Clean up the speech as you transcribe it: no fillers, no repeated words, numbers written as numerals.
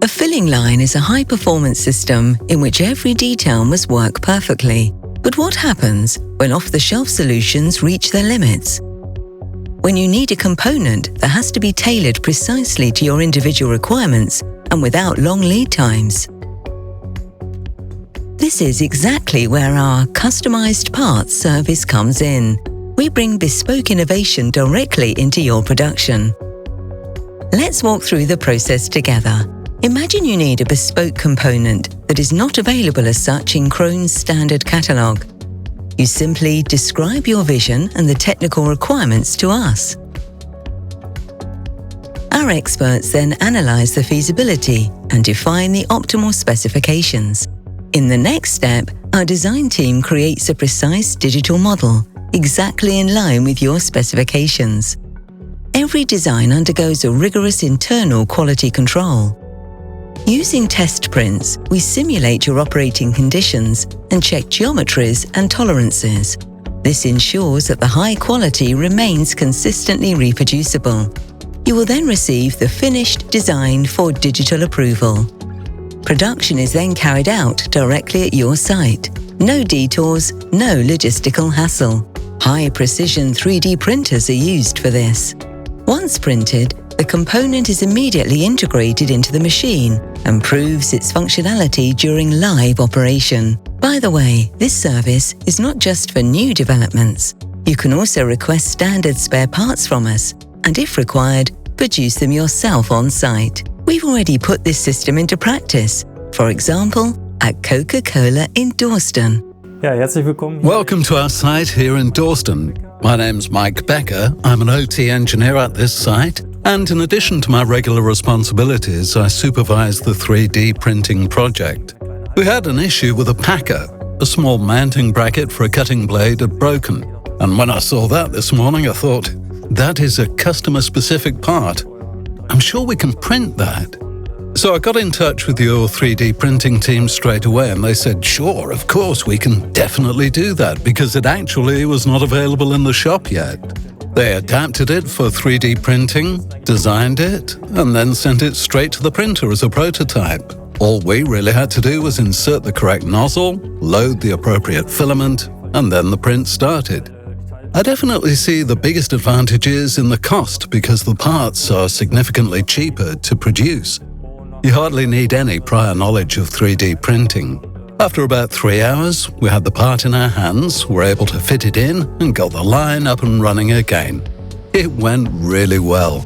A filling line is a high-performance system in which every detail must work perfectly. But what happens when off-the-shelf solutions reach their limits? When you need a component that has to be tailored precisely to your individual requirements and without long lead times. This is exactly where our customized parts service comes in. We bring bespoke innovation directly into your production. Let's walk through the process together. Imagine you need a bespoke component that is not available as such in Krones standard catalogue. You simply describe your vision and the technical requirements to us. Our experts then analyze the feasibility and define the optimal specifications. In the next step, our design team creates a precise digital model, exactly in line with your specifications. Every design undergoes a rigorous internal quality control. Using test prints, we simulate your operating conditions and check geometries and tolerances. This ensures that the high quality remains consistently reproducible. You will then receive the finished design for digital approval. Production is then carried out directly at your site. No detours, no logistical hassle. High-precision 3D printers are used for this. Once printed, the component is immediately integrated into the machine and proves its functionality during live operation. By the way, this service is not just for new developments. You can also request standard spare parts from us, and if required, produce them yourself on site. We've already put this system into practice, for example, at Coca-Cola in Dorsten. Welcome to our site here in Dorsten. My name's Mike Becker. I'm an OT engineer at this site, and in addition to my regular responsibilities, I supervise the 3D printing project. We had an issue with a packer. A small mounting bracket for a cutting blade had broken, and when I saw that this morning, I thought, that is a customer-specific part. I'm sure we can print that. So I got in touch with your 3D printing team straight away, and they said, sure, of course, we can definitely do that, because it actually was not available in the shop yet. They adapted it for 3D printing, designed it, and then sent it straight to the printer as a prototype. All we really had to do was insert the correct nozzle, load the appropriate filament, and then the print started. I definitely see the biggest advantages in the cost because the parts are significantly cheaper to produce. You hardly need any prior knowledge of 3D printing. After about 3 hours, we had the part in our hands, were able to fit it in, and got the line up and running again. It went really well.